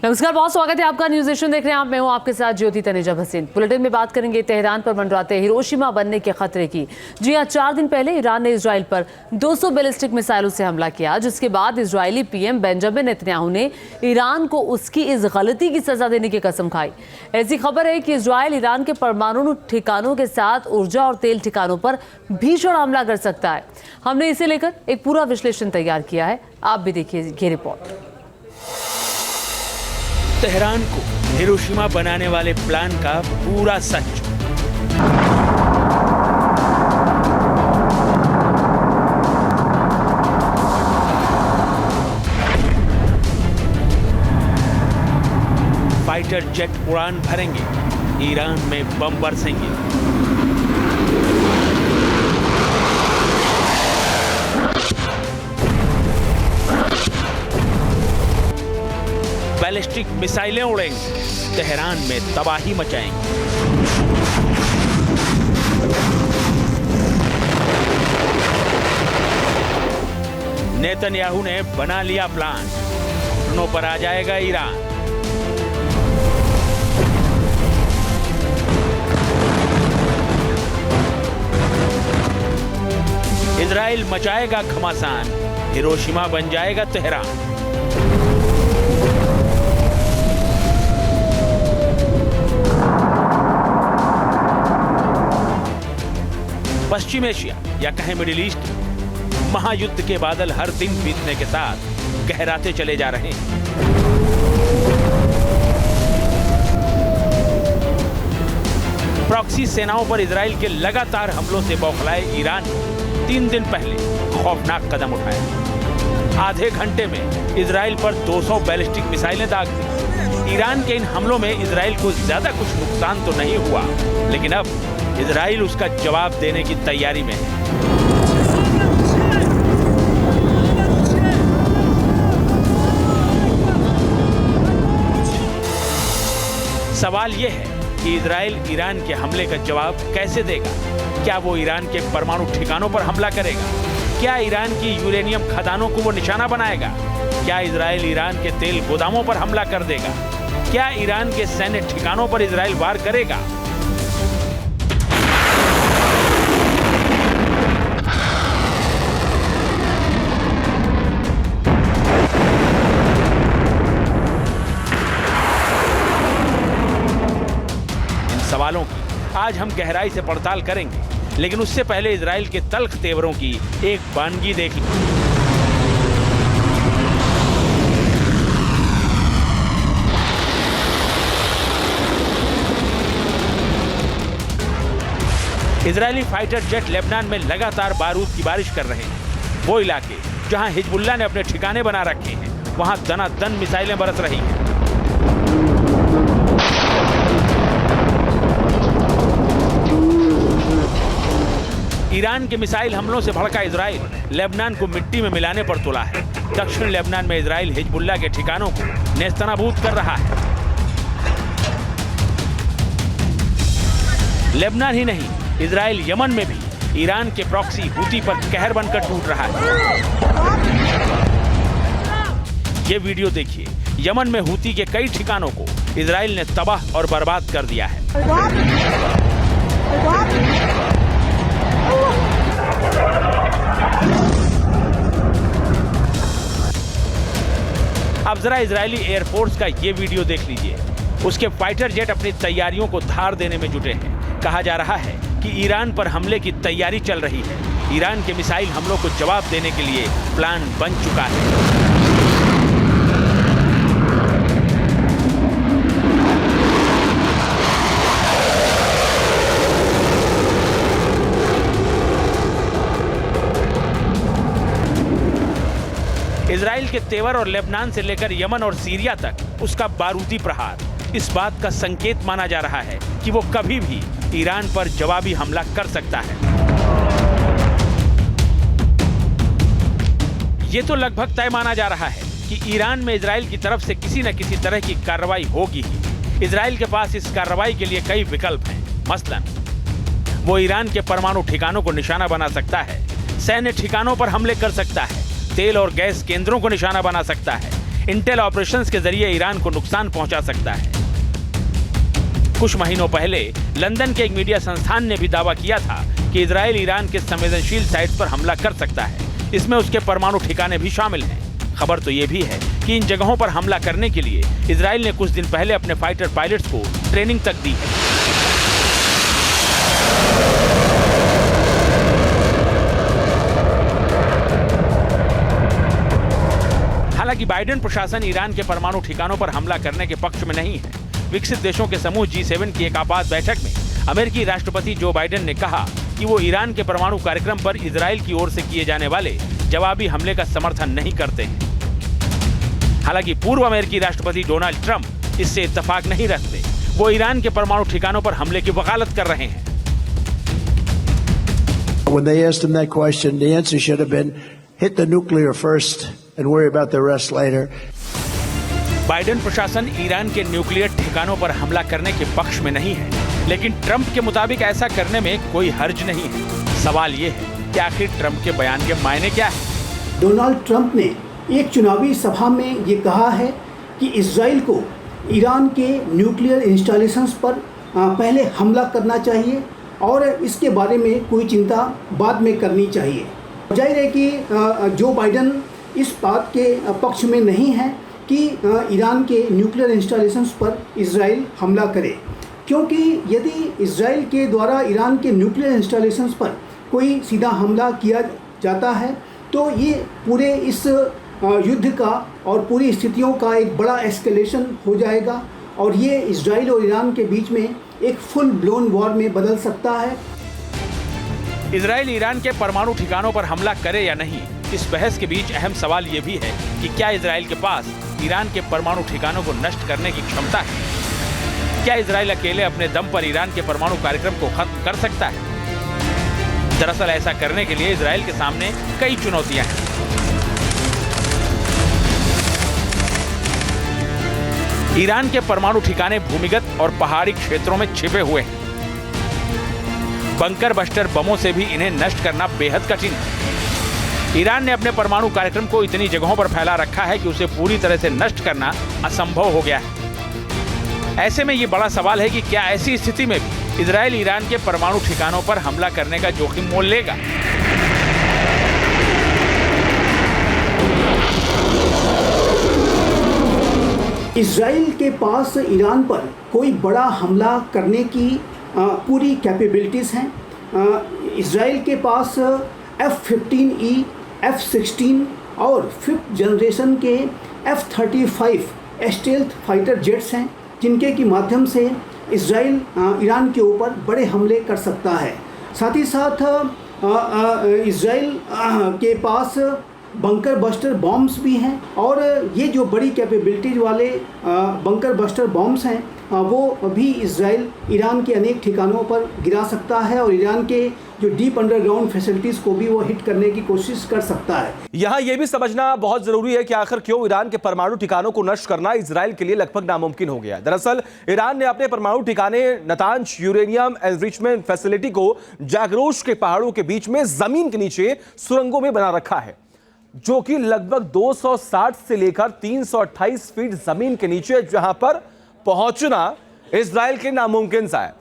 नमस्कार, बहुत स्वागत है आपका। न्यूज एशियन देख रहे हैं आप। मैं हूं आपके साथ ज्योति तनेजा भसीन। बुलेटिन में बात करेंगे तेहरान पर मंडराते हिरोशिमा बनने के खतरे की। जी हां, 4 दिन पहले ईरान ने इजराइल पर 200 बैलिस्टिक मिसाइलों से हमला किया, जिसके बाद इजरायली पीएम बेंजामिन नेतन्याहू ने ईरान को उसकी इस गलती की सजा देने की कसम खाई। ऐसी खबर है कि इजराइल ईरान के परमाणु ठिकानों के साथ ऊर्जा और तेल ठिकानों पर भीषण हमला कर सकता है। हमने इसे लेकर एक पूरा विश्लेषण तैयार किया है, आप भी देखिए ये रिपोर्ट। तेहरान को हिरोशिमा बनाने वाले प्लान का पूरा सच। फाइटर जेट उड़ान भरेंगे, ईरान में बम बरसेंगे। बैलिस्टिक मिसाइलें उड़ेंगी, तेहरान में तबाही मचाएंगी। नेतन्याहू ने बना लिया प्लान, घुटनों पर आ जाएगा ईरान। इजराइल मचाएगा घमासान, हिरोशिमा बन जाएगा तेहरान। पश्चिम एशिया या कहें मिडिल ईस्ट, महायुद्ध के बादल हर दिन बीतने के साथ गहराते चले जा रहे हैं। प्रॉक्सी सेनाओं पर इजराइल के लगातार हमलों से बौखलाए ईरान ने 3 दिन पहले खौफनाक कदम उठाया। आधे घंटे में इजराइल पर 200 बैलिस्टिक मिसाइलें दाग दी। ईरान के इन हमलों में इजराइल को ज्यादा कुछ नुकसान तो नहीं हुआ, लेकिन अब इजराइल उसका जवाब देने की तैयारी में है। सवाल यह है कि इजराइल ईरान के हमले का जवाब कैसे देगा? क्या वो ईरान के परमाणु ठिकानों पर हमला करेगा? क्या ईरान की यूरेनियम खदानों को वो निशाना बनाएगा? क्या इजराइल ईरान के तेल गोदामों पर हमला कर देगा? क्या ईरान के सैन्य ठिकानों पर इजराइल वार करेगा? सवालों की आज हम गहराई से पड़ताल करेंगे, लेकिन उससे पहले इजराइल के तल्ख तेवरों की एक वानगी देख लें। इजरायली फाइटर जेट लेबनान में लगातार बारूद की बारिश कर रहे हैं। वो इलाके जहां हिजबुल्लाह ने अपने ठिकाने बना रखे हैं, वहां दनादन मिसाइलें बरस रही हैं। ईरान के मिसाइल हमलों से भड़का इजराइल लेबनान को मिट्टी में मिलाने पर तुला है। दक्षिण लेबनान में इजराइल हिजबुल्लाह के ठिकानों को नेस्तनाबूद कर रहा है। लेबनान ही नहीं, इजराइल यमन में भी ईरान के प्रॉक्सी हूती पर कहर बनकर टूट रहा है। ये वीडियो देखिए, यमन में हूती के कई ठिकानों को इजराइल ने तबाह और बर्बाद कर दिया है। अब जरा इजरायली एयरफोर्स का ये वीडियो देख लीजिए। उसके फाइटर जेट अपनी तैयारियों को धार देने में जुटे हैं। कहा जा रहा है कि ईरान पर हमले की तैयारी चल रही है। ईरान के मिसाइल हमलों को जवाब देने के लिए प्लान बन चुका है। इजराइल के तेवर और लेबनान से लेकर यमन और सीरिया तक उसका बारूदी प्रहार इस बात का संकेत माना जा रहा है कि वो कभी भी ईरान पर जवाबी हमला कर सकता है। ये तो लगभग तय माना जा रहा है कि ईरान में इजराइल की तरफ से किसी न किसी तरह की कार्रवाई होगी ही। इजराइल के पास इस कार्रवाई के लिए कई विकल्प हैं। मसलन वो ईरान के परमाणु ठिकानों को निशाना बना सकता है, सैन्य ठिकानों पर हमले कर सकता है, तेल और गैस केंद्रों को निशाना बना सकता है, इंटेल ऑपरेशंस के जरिए ईरान को नुकसान पहुंचा सकता है। कुछ महीनों पहले लंदन के एक मीडिया संस्थान ने भी दावा किया था कि इजराइल ईरान के संवेदनशील साइट्स पर हमला कर सकता है। इसमें उसके परमाणु ठिकाने भी शामिल हैं। खबर तो ये भी है कि इन जगहों पर हमला करने के लिए इजराइल ने कुछ दिन पहले अपने फाइटर पायलट्स को ट्रेनिंग तक दी है। हालांकि बाइडेन प्रशासन ईरान के परमाणु ठिकानों पर हमला करने के पक्ष में नहीं है। विकसित देशों के समूह G7 की एक आपात बैठक में अमेरिकी राष्ट्रपति जो बाइडेन ने कहा कि वो ईरान के परमाणु कार्यक्रम पर इजराइल की ओर से किए जाने वाले जवाबी हमले का समर्थन नहीं करते हैं। हालांकि पूर्व अमेरिकी राष्ट्रपति डोनाल्ड ट्रंप इससे इत्तेफाक नहीं रखते। वो ईरान के परमाणु ठिकानों पर हमले की वकालत कर रहे हैं। When they asked him that question, the answer should have been hit the nuclear first and worry about the rest later. Biden प्रशासन ईरान के न्यूक्लियर ठिकानों पर हमला करने के पक्ष में नहीं है, लेकिन ट्रंप के मुताबिक ऐसा करने में कोई हर्ज नहीं है। सवाल ये है कि आखिर ट्रंप के बयान के मायने क्या है? डोनाल्ड ट्रंप ने एक चुनावी सभा में ये कहा है कि इजराइल को ईरान के न्यूक्लियर इंस्टॉलेशंस पर पहले हमला करना चाहिए और इसके बारे में कोई चिंता बाद में करनी चाहिए। जाहिर है कि जो बाइडेन इस बात के पक्ष में नहीं है कि ईरान के न्यूक्लियर इंस्टॉलेशंस पर इजराइल हमला करे, क्योंकि यदि इजराइल के द्वारा ईरान के न्यूक्लियर इंस्टॉलेशंस पर कोई सीधा हमला किया जाता है तो ये पूरे इस युद्ध का और पूरी स्थितियों का एक बड़ा एस्केलेशन हो जाएगा और ये इजराइल और ईरान के बीच में एक फुल ब्लोन वॉर में बदल सकता है। इजराइल ईरान के परमाणु ठिकानों पर हमला करे या नहीं, इस बहस के बीच अहम सवाल ये भी है कि क्या इजराइल के पास ईरान के परमाणु ठिकानों को नष्ट करने की क्षमता है? क्या इजराइल अकेले अपने दम पर ईरान के परमाणु कार्यक्रम को खत्म कर सकता है? दरअसल ऐसा करने के लिए इजराइल के सामने कई चुनौतियां हैं। ईरान के परमाणु ठिकाने भूमिगत और पहाड़ी क्षेत्रों में छिपे हुए हैं। बंकर बस्टर बमों से भी इन्हें नष्ट करना बेहद कठिन है। ईरान ने अपने परमाणु कार्यक्रम को इतनी जगहों पर फैला रखा है कि उसे पूरी तरह से नष्ट करना असंभव हो गया है। ऐसे में ये बड़ा सवाल है कि क्या ऐसी स्थिति में भी इजराइल ईरान के परमाणु ठिकानों पर हमला करने का जोखिम मोल लेगा? इजराइल के पास ईरान पर कोई बड़ा हमला करने की पूरी कैपेबिलिटीज़ हैं। इजराइल के पास F-15E, F-16 और 5th जनरेशन के F-35 स्टेल्थ फाइटर जेट्स हैं, जिनके की माध्यम से इजराइल ईरान के ऊपर बड़े हमले कर सकता है। साथ ही साथ इजराइल के पास बंकर बस्टर बॉम्ब्स भी हैं और ये जो बड़ी कैपेबिलिटीज वाले बंकर बस्टर बॉम्ब्स हैं वो भी इजराइल ईरान के अनेक ठिकानों पर गिरा सकता है और ईरान के जो डीप अंडरग्राउंड फैसिलिटीज़ को भी वो हिट करने की कोशिश कर सकता है। यहाँ ये भी समझना बहुत जरूरी है कि आखिर क्यों ईरान के परमाणु ठिकानों को नष्ट करना इजराइल के लिए लगभग नामुमकिन हो गया है। दरअसल ईरान ने अपने परमाणु ठिकाने नतांज यूरेनियम एनरिचमेंट फैसिलिटी को जागरोश के पहाड़ों के बीच में जमीन के नीचे सुरंगों में बना रखा है, जो कि लगभग 260 से लेकर 328 फीट जमीन के नीचे, जहां पर पहुंचना इजराइल के नामुमकिन सा है।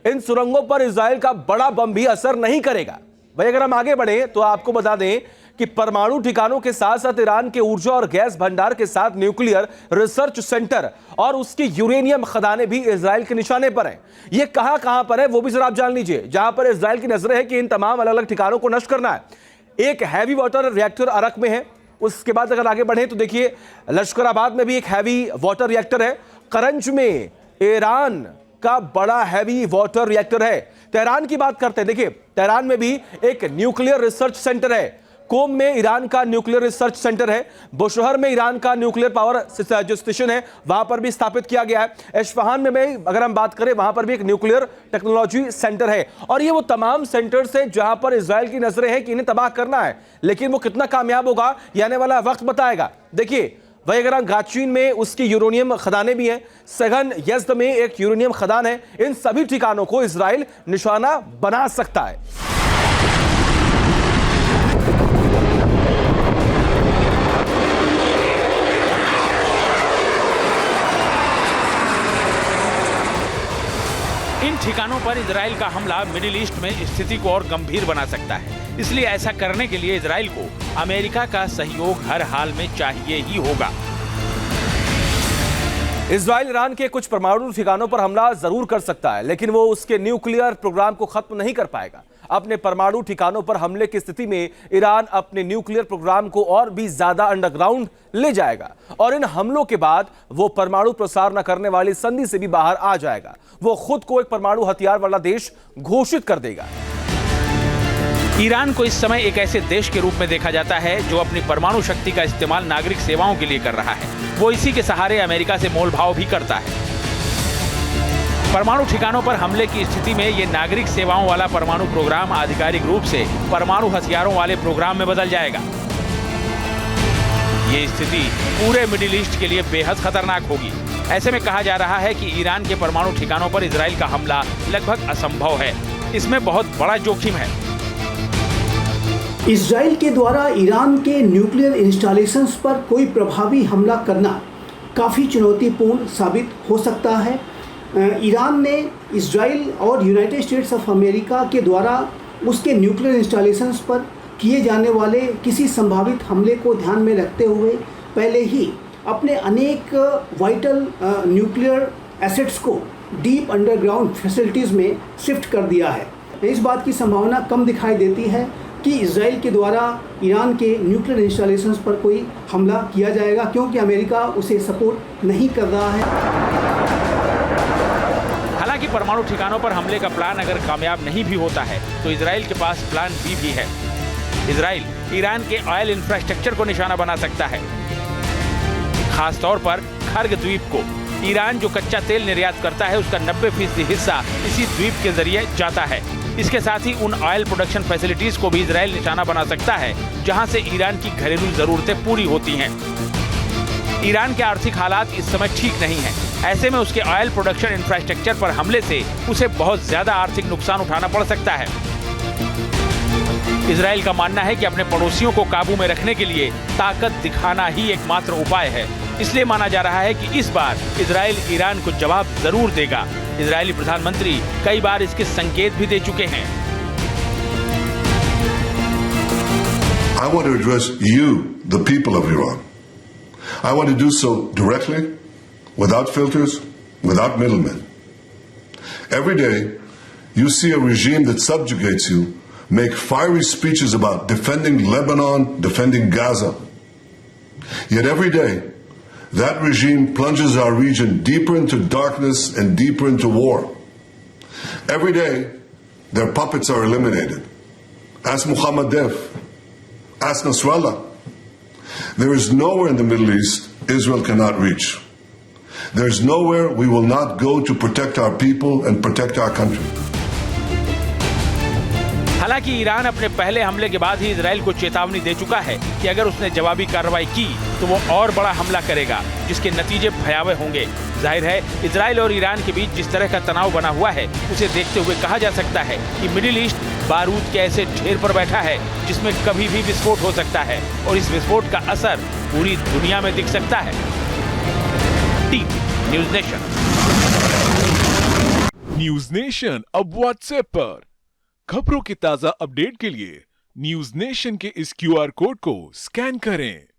इन सुरंगों पर इजराइल का बड़ा बम भी असर नहीं करेगा। भाई अगर हम आगे बढ़े तो आपको बता दें कि परमाणु ठिकानों के साथ साथ ईरान के ऊर्जा और गैस भंडार के साथ न्यूक्लियर रिसर्च सेंटर और उसके यूरेनियम खदाने भी इजराइल के निशाने पर हैं। ये कहां पर है वो भी जरा आप जान लीजिए, जहां पर इजराइल की नजरें हैं कि इन तमाम अलग अलग ठिकानों को नष्ट करना है। एक हैवी वाटर रिएक्टर अरक में है। उसके बाद अगर आगे बढ़े तो देखिए लश्कराबाद में भी एक हैवी वाटर रिएक्टर है। करंज में ईरान का बड़ा हैवी वाटर रिएक्टर है। तेहरान की बात करते हैं, देखिए तेहरान में भी एक न्यूक्लियर रिसर्च सेंटर है। कोम में ईरान का न्यूक्लियर रिसर्च सेंटर है। बुशहर में ईरान का न्यूक्लियर पावर जो स्टेशन है वहां पर भी स्थापित किया गया है। इस्फहान में अगर हम बात करें वहां पर भी एक न्यूक्लियर टेक्नोलॉजी सेंटर है। और ये वो तमाम सेंटर्स हैं जहां पर इजराइल की नजरें हैं कि इन्हें तबाह करना है, लेकिन वो कितना कामयाब होगा ये आने वाला वक्त बताएगा। देखिए वही अगर गाचीन में उसकी यूरेनियम खदाने भी हैं, सगन यज़्द में एक यूरेनियम खदान है। इन सभी ठिकानों को इजराइल निशाना बना सकता है। ठिकानों पर इजराइल का हमला मिडिल ईस्ट में स्थिति को और गंभीर बना सकता है। इसलिए ऐसा करने के लिए इजराइल को अमेरिका का सहयोग हर हाल में चाहिए ही होगा। इजराइल ईरान के कुछ परमाणु ठिकानों पर हमला जरूर कर सकता है, लेकिन वो उसके न्यूक्लियर प्रोग्राम को खत्म नहीं कर पाएगा। अपने परमाणु ठिकानों पर हमले की स्थिति में ईरान अपने न्यूक्लियर प्रोग्राम को और भी ज्यादा अंडरग्राउंड ले जाएगा और इन हमलों के बाद वो परमाणु प्रसार न करने वाली संधि से भी बाहर आ जाएगा। वो खुद को एक परमाणु हथियार वाला देश घोषित कर देगा। ईरान को इस समय एक ऐसे देश के रूप में देखा जाता है जो अपनी परमाणु शक्ति का इस्तेमाल नागरिक सेवाओं के लिए कर रहा है। वो इसी के सहारे अमेरिका से मोलभाव भी करता है। परमाणु ठिकानों पर हमले की स्थिति में ये नागरिक सेवाओं वाला परमाणु प्रोग्राम आधिकारिक रूप से परमाणु हथियारों वाले प्रोग्राम में बदल जाएगा। ये स्थिति पूरे मिडिल ईस्ट के लिए बेहद खतरनाक होगी। ऐसे में कहा जा रहा है कि ईरान के परमाणु ठिकानों पर इजराइल का हमला लगभग असंभव है। इसमें बहुत बड़ा जोखिम है। इजराइल के द्वारा ईरान के न्यूक्लियर इंस्टॉलेशंस पर कोई प्रभावी हमला करना काफ़ी चुनौतीपूर्ण साबित हो सकता है। ईरान ने इजराइल और यूनाइटेड स्टेट्स ऑफ अमेरिका के द्वारा उसके न्यूक्लियर इंस्टॉलेशंस पर किए जाने वाले किसी संभावित हमले को ध्यान में रखते हुए पहले ही अपने अनेक वाइटल न्यूक्लियर एसेट्स को डीप अंडरग्राउंड फैसिलिटीज़ में शिफ्ट कर दिया है। इस बात की संभावना कम दिखाई देती है कि इजराइल के द्वारा ईरान के न्यूक्लियर इंस्टॉलेशंस पर कोई हमला किया जाएगा, क्योंकि अमेरिका उसे सपोर्ट नहीं कर रहा है। हालांकि परमाणु ठिकानों पर हमले का प्लान अगर कामयाब नहीं भी होता है तो इजराइल के पास प्लान बी भी है। इजराइल ईरान के ऑयल इंफ्रास्ट्रक्चर को निशाना बना सकता है। खासतौर पर खर्ग द्वीप को ईरान जो कच्चा तेल निर्यात करता है उसका 90% हिस्सा इसी द्वीप के जरिए जाता है। इसके साथ ही उन ऑयल प्रोडक्शन फैसिलिटीज को भी इजराइल निशाना बना सकता है जहां से ईरान की घरेलू जरूरतें पूरी होती हैं। ईरान के आर्थिक हालात इस समय ठीक नहीं हैं। ऐसे में उसके ऑयल प्रोडक्शन इंफ्रास्ट्रक्चर पर हमले से उसे बहुत ज्यादा आर्थिक नुकसान उठाना पड़ सकता है। इजराइल का मानना है कि अपने पड़ोसियों को काबू में रखने के लिए ताकत दिखाना ही एकमात्र उपाय है। इसलिए माना जा रहा है कि इस बार इजराइल ईरान को जवाब जरूर देगा। इजरायली प्रधानमंत्री कई बार इसके संकेत भी दे चुके हैं। I want to address you, the people of Iran. I want to do so directly, without filters, without middlemen. Every day, you see a regime that subjugates you make fiery speeches about defending Lebanon, defending Gaza. Yet every day, that regime plunges our region deeper into darkness and deeper into war. Every day, their puppets are eliminated. Ask Mohammed Deif. Ask Nasrallah. There is nowhere in the Middle East Israel cannot reach. There is nowhere we will not go to protect our people and protect our country. हालांकि Iran अपने पहले हमले के बाद ही Israel को चेतावनी दे चुका है कि अगर उसने जवाबी कार्रवाई की तो वो और बड़ा हमला करेगा, जिसके नतीजे भयावह होंगे। जाहिर है इजराइल और ईरान के बीच जिस तरह का तनाव बना हुआ है उसे देखते हुए कहा जा सकता है कि मिडिल ईस्ट बारूद के ऐसे ढेर पर बैठा है जिसमें कभी भी विस्फोट हो सकता है और इस विस्फोट का असर पूरी दुनिया में दिख सकता है। News nation. न्यूज़ नेशन अब व्हाट्सएप पर खबरों की ताजा अपडेट के लिए न्यूज़ नेशन के इस QR कोड को स्कैन करें।